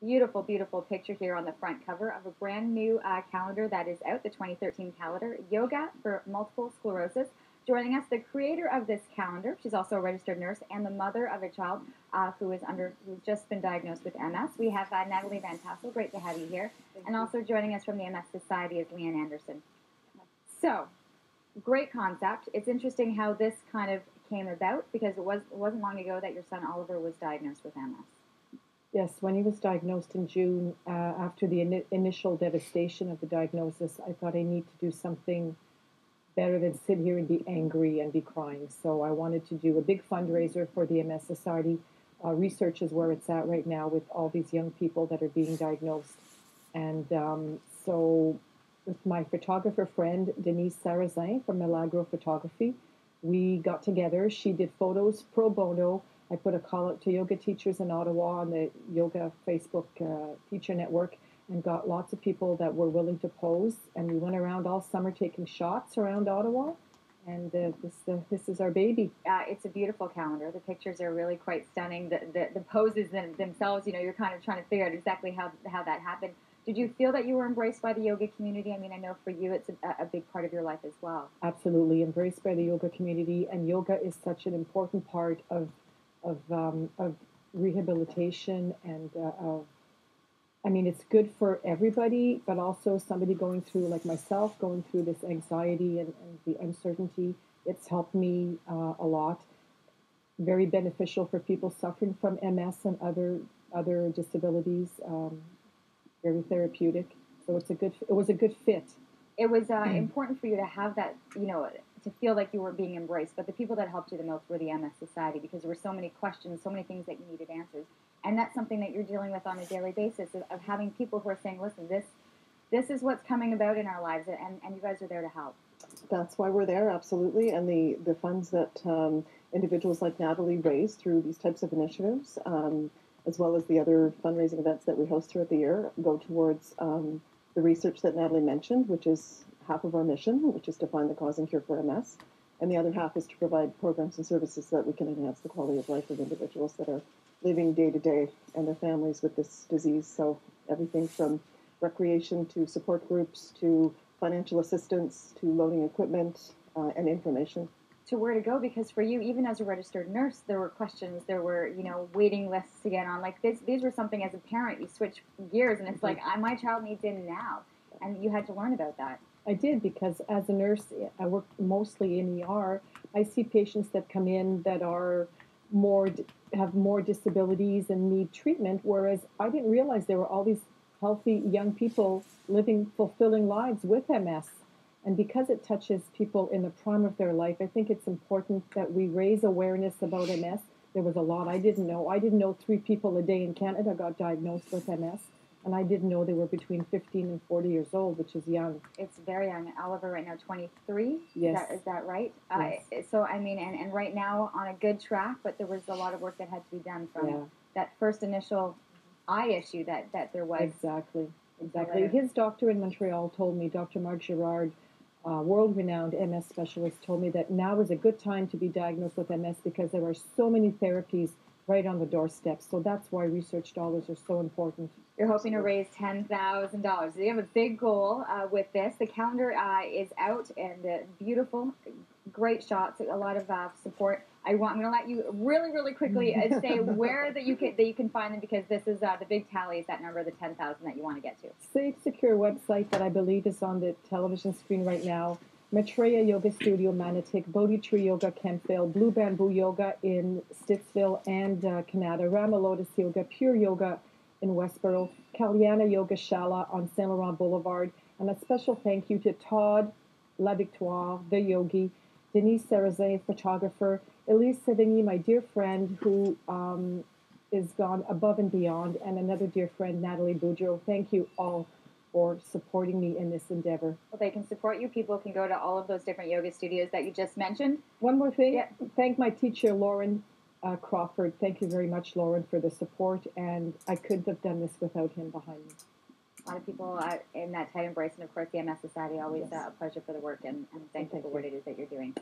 Beautiful, beautiful picture here on the front cover of a brand new calendar that is out, the 2013 calendar, Yoga for Multiple Sclerosis. Joining us, the creator of this calendar. She's also a registered nurse and the mother of a child who's just been diagnosed with MS. We have Natalie Van Tassel. Great to have you here. And also joining us from the MS Society is Leanne Anderson. So, great concept. It's interesting how this kind of came about because it wasn't long ago that your son Oliver was diagnosed with MS. Yes, when he was diagnosed in June, after the initial devastation of the diagnosis, I thought I need to do something better than sit here and be angry and be crying. So I wanted to do a big fundraiser for the MS Society. Research is where it's at right now with all these young people that are being diagnosed. And so with my photographer friend, Denise Sarrazin from Milagro Photography, we got together. She did photos pro bono. I put a call out to yoga teachers in Ottawa on the Yoga Facebook Teacher Network and got lots of people that were willing to pose. And we went around all summer taking shots around Ottawa. And this is our baby. It's a beautiful calendar. The pictures are really quite stunning. The poses themselves, you're kind of trying to figure out exactly how that happened. Did you feel that you were embraced by the yoga community? I mean, I know for you it's a big part of your life as well. Absolutely, embraced by the yoga community. And yoga is such an important part of rehabilitation and I mean, it's good for everybody, but also somebody going through, like myself, going through this anxiety and the uncertainty. It's helped me a lot. Very beneficial for people suffering from MS and other disabilities. Very therapeutic. So it was a good fit. It was important for you to have that, to feel like you were being embraced. But the people that helped you the most were the MS Society because there were so many questions, so many things that you needed answers. And that's something that you're dealing with on a daily basis of having people who are saying, listen, this is what's coming about in our lives, and you guys are there to help. That's why we're there, absolutely. And the funds that individuals like Natalie raise through these types of initiatives, as well as the other fundraising events that we host throughout the year, go towards the research that Natalie mentioned, which is half of our mission, which is to find the cause and cure for MS. And the other half is to provide programs and services so that we can enhance the quality of life of individuals that are living day to day and their families with this disease. So everything from recreation to support groups to financial assistance to loaning equipment and information. To where to go, because for you, even as a registered nurse, there were questions, there were, waiting lists to get on. Like these were something as a parent, you switch gears and it's like, my child needs in now. And you had to learn about that. I did because as a nurse, I work mostly in ER. I see patients that come in that have more disabilities and need treatment, whereas I didn't realize there were all these healthy young people living fulfilling lives with MS. And because it touches people in the prime of their life, I think it's important that we raise awareness about MS. There was a lot I didn't know. I didn't know 3 people a day in Canada got diagnosed with MS. And I didn't know they were between 15 and 40 years old, which is young. It's very young. Oliver right now, 23. Yes. Is that right? Yes. So, I mean, and right now on a good track, but there was a lot of work that had to be done from that first initial eye issue that there was. Exactly. His doctor in Montreal told me, Dr. Marc Girard, world-renowned MS specialist, told me that now is a good time to be diagnosed with MS because there are so many therapies right on the doorstep. So that's why research dollars are so important. You're hoping to raise $10,000. You have a big goal with this. The calendar is out and beautiful, great shots, a lot of support. I'm going to let you really, really quickly say where that you can find them because this is the big tally is that number, the 10,000 that you want to get to. Safe, secure website that I believe is on the television screen right now. Maitreya Yoga Studio, Manotick, Bodhi Tree Yoga, Kemptville, Blue Bamboo Yoga in Stittsville and Canada, Rama Lotus Yoga, Pure Yoga in Westboro, Kalyana Yoga Shala on Saint Laurent Boulevard, and a special thank you to Todd La Victoire, the yogi, Denise Sarrazin, photographer, Elise Sevigny, my dear friend who is gone above and beyond, and another dear friend, Natalie Boudreau. Thank you all for supporting me in this endeavor. Well, they can support you. People can go to all of those different yoga studios that you just mentioned. One more thing. Thank my teacher, Lauren Crawford. Thank you very much, Lauren, for the support, and I couldn't have done this without him behind me. A lot of people in that tight embrace, and of course the MS Society, always a pleasure for the work, and thank you for what it is that you're doing.